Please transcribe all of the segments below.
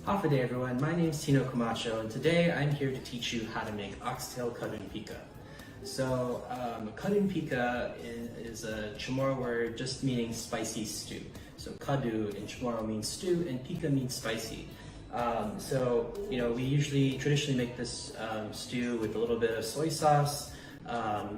Hafa day everyone, my name is Tino Camacho and today I'm here to teach you how to make Oxtail Kadun Pika. So Kadun Pika is a Chamorro word just meaning spicy stew. So Kadu in Chamorro means stew and Pika means spicy. We usually traditionally make this stew with a little bit of soy sauce,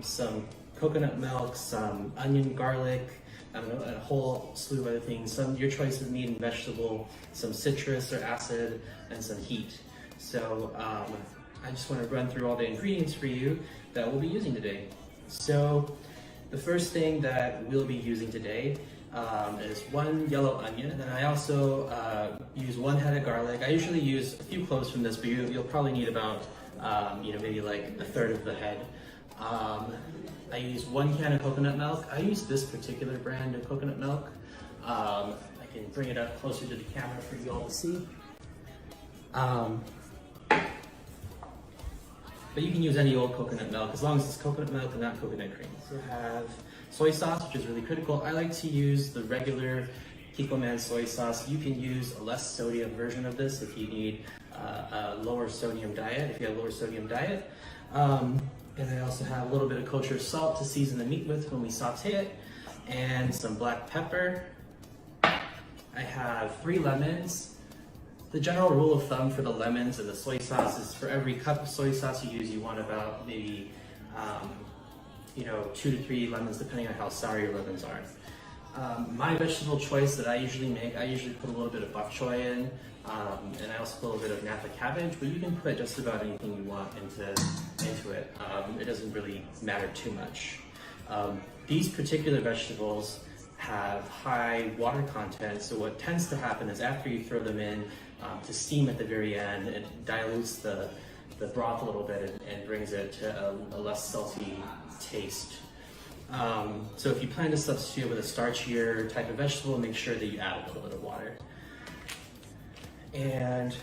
some coconut milk, some onion, garlic, a whole slew of other things, your choice of meat and vegetable, some citrus or acid, and some heat. So I just want to run through all the ingredients for you that we'll be using today. So the first thing that we'll be using today is one yellow onion, and then I also use 1 head of garlic. I usually use a few cloves from this, but you'll probably need about maybe like 1/3 of the head. I use 1 can of coconut milk. I use this particular brand of coconut milk. I can bring it up closer to the camera for you all to see. But you can use any old coconut milk as long as it's coconut milk and not coconut cream. So I have soy sauce, which is really critical. I like to use the regular Kikkoman soy sauce. You can use a less sodium version of this if you need a lower sodium diet, if you have a lower sodium diet. And I also have a little bit of kosher salt to season the meat with when we saute it, and some black pepper. I have 3 lemons. The general rule of thumb for the lemons and the soy sauce is for every cup of soy sauce you use, you want about maybe 2 to 3 lemons, depending on how sour your lemons are. My vegetable choice that I usually make, I usually put a little bit of bok choy in, and I also put a little bit of napa cabbage, but you can put just about anything you want into it. It doesn't really matter too much. These particular vegetables have high water content, so what tends to happen is after you throw them in to steam at the very end, it dilutes the broth a little bit and brings it to a less salty taste. So if you plan to substitute with a starchier type of vegetable, make sure that you add a little bit of water. And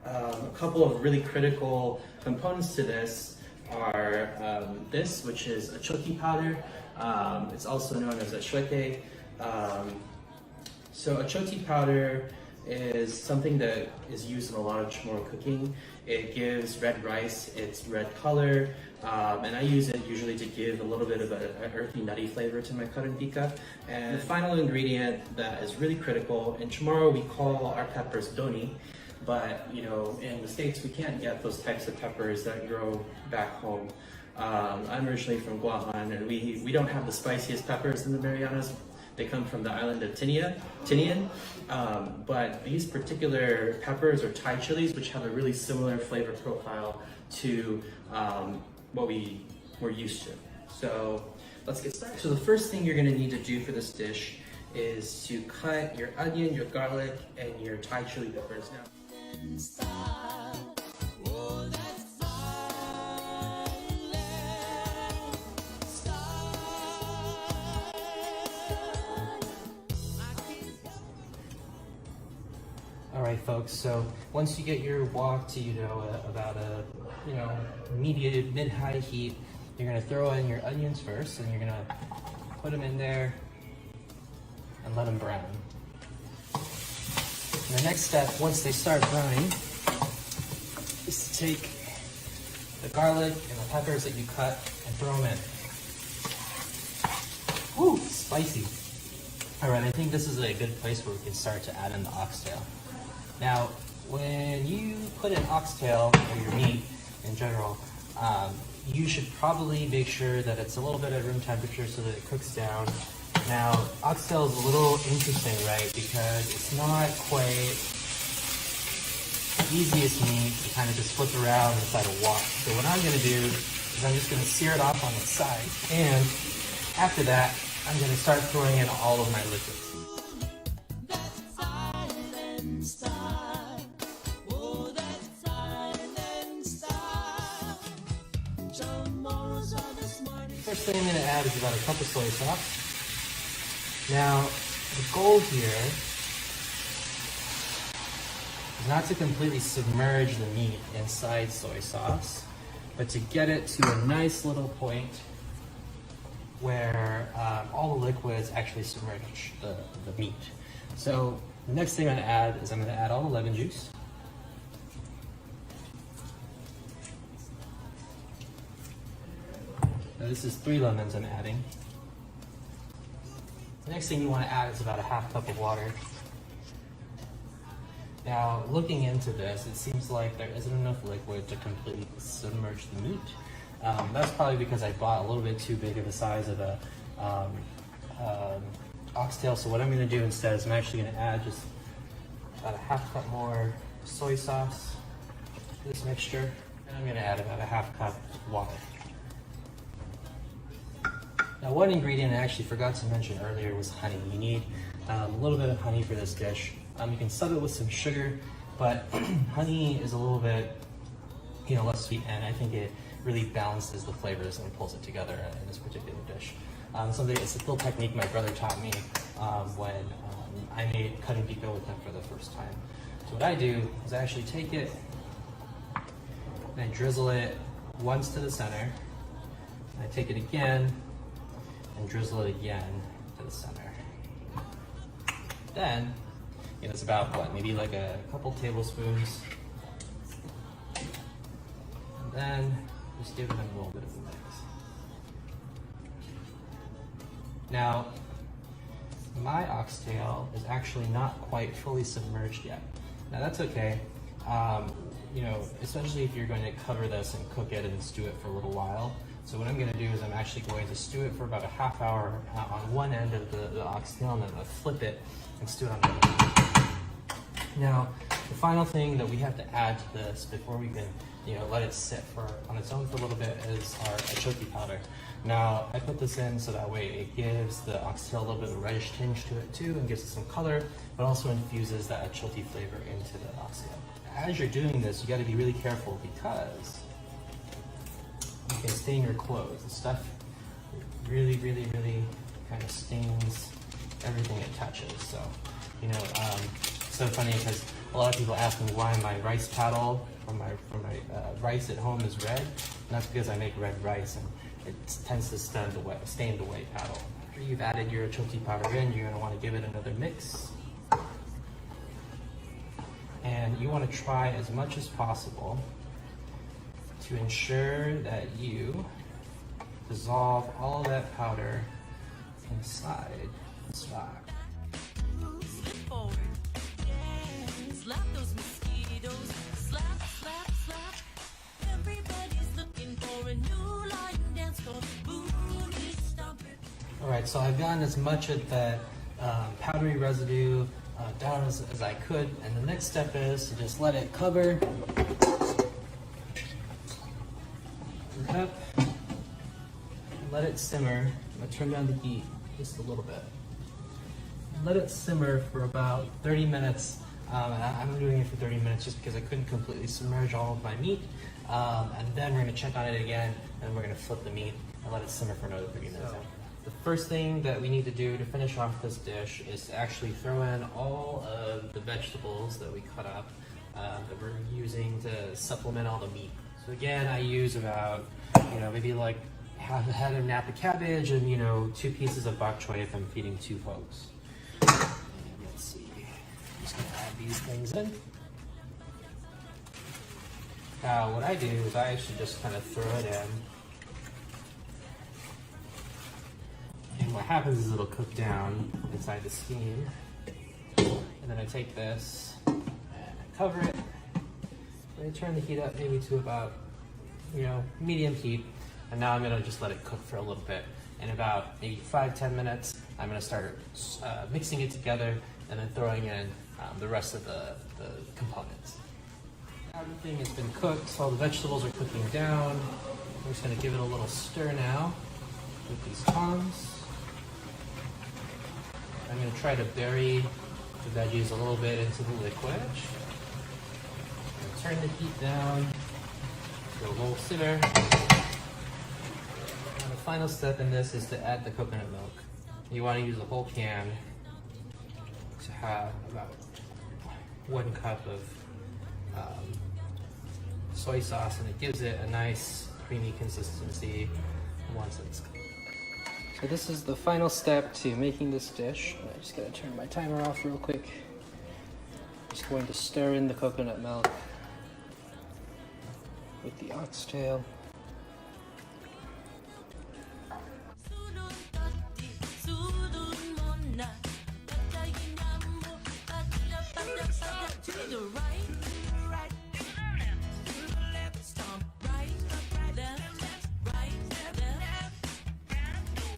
a couple of really critical components to this are this, which is achoki powder. It's also known as achuete. So achoki powder is something that is used in a lot of Chamorro cooking. It gives red rice its red color, and I use it usually to give a little bit of an earthy, nutty flavor to my Kadun Pika. And the final ingredient that is really critical, in Chamorro we call our peppers doni, but in the States we can't get those types of peppers that grow back home. I'm originally from Guåhan, and we don't have the spiciest peppers in the Marianas. They come from the island of Tinian, but these particular peppers are Thai chilies, which have a really similar flavor profile to what we were used to. So let's get started. So the first thing you're going to need to do for this dish is to cut your onion, your garlic, and your Thai chili peppers. Now, all right, folks, so once you get your wok to about a mid-high heat, you're going to throw in your onions first, and you're going to put them in there and let them brown. And the next step, once they start browning, is to take the garlic and the peppers that you cut and throw them in. Woo, spicy. All right, I think this is a good place where we can start to add in the oxtail. Now, when you put in oxtail, or your meat in general, you should probably make sure that it's a little bit at room temperature so that it cooks down. Now, oxtail is a little interesting, right? Because it's not quite the easiest meat to kind of just flip around inside a wok. So what I'm going to do is I'm just going to sear it off on its side. And after that, I'm going to start throwing in all of my liquids. First thing I'm going to add is about a cup of soy sauce. Now, the goal here is not to completely submerge the meat inside soy sauce, but to get it to a nice little point where all the liquids actually submerge the meat. So the next thing I'm going to add is I'm going to add all the lemon juice. Now this is 3 lemons I'm adding. The next thing you want to add is about a half cup of water. Now, looking into this, it seems like there isn't enough liquid to completely submerge the meat. That's probably because I bought a little bit too big of a size of a oxtail. So what I'm going to do instead is I'm actually going to add just about a half cup more soy sauce to this mixture, and I'm going to add about a half cup of water. Now, one ingredient I actually forgot to mention earlier was honey. You need a little bit of honey for this dish. You can sub it with some sugar, but honey is a little bit, less sweet, and I think it really balances the flavors and pulls it together in this particular dish. It's a little technique my brother taught me when I made Kadun Pika with him for the first time. So what I do is I actually take it and I drizzle it once to the center, and I take it again and drizzle it again to the center. Then, it's about maybe like a couple tablespoons. And then just give it a little bit of a mix. Now, my oxtail is actually not quite fully submerged yet. Now that's okay. Especially if you're going to cover this and cook it and stew it for a little while. So what I'm going to do is I'm actually going to stew it for about a half hour on one end of the oxtail, and then I'm going to flip it and stew it on the other end. Now, the final thing that we have to add to this before we can, let it sit on its own for a little bit is our achote powder. Now, I put this in so that way it gives the oxtail a little bit of a reddish tinge to it too, and gives it some color, but also infuses that achote flavor into the oxtail. As you're doing this, you got to be really careful because you can stain your clothes. The stuff really, really, really kind of stains everything it touches. So, so funny because a lot of people ask me why my rice paddle from my rice at home is red. And that's because I make red rice and it tends to stain the white paddle. After you've added your achote powder in, you're going to want to give it another mix. And you want to try as much as possible to ensure that you dissolve all that powder inside the stock. Slap those mosquitoes, slap, slap, slap. Everybody's looking for a new line dance called booty stomper. Alright, so I've gotten as much of that powdery residue down as I could, and the next step is to just let it cover the cup and let it simmer. I'm going to turn down the heat just a little bit. Let it simmer for about 30 minutes. I'm doing it for 30 minutes just because I couldn't completely submerge all of my meat. And then we're going to check on it again, and we're going to flip the meat and let it simmer for another 30 minutes. The first thing that we need to do to finish off this dish is to actually throw in all of the vegetables that we cut up that we're using to supplement all the meat. So again, I use about, maybe like half a head of Napa cabbage and, 2 pieces of bok choy if I'm feeding 2 folks. Let's see. I'm just going to add these things in. Now, what I do is I actually just kind of throw it in. And what happens is it'll cook down inside the steam. And then I take this and I cover it. And I turn the heat up maybe to about, medium heat. And now I'm going to just let it cook for a little bit. In about maybe 5-10 minutes, I'm going to start mixing it together and then throwing in the rest of the components. Everything has been cooked, so all the vegetables are cooking down. I'm just going to give it a little stir now with these tongs. I'm going to try to bury the veggies a little bit into the liquid. Turn the heat down to a low simmer. And the final step in this is to add the coconut milk. You want to use a whole can to have about 1 cup of soy sauce, and it gives it a nice creamy consistency once it's cooked. So this is the final step to making this dish. I'm just going to turn my timer off real quick. Just going to stir in the coconut milk with the oxtail.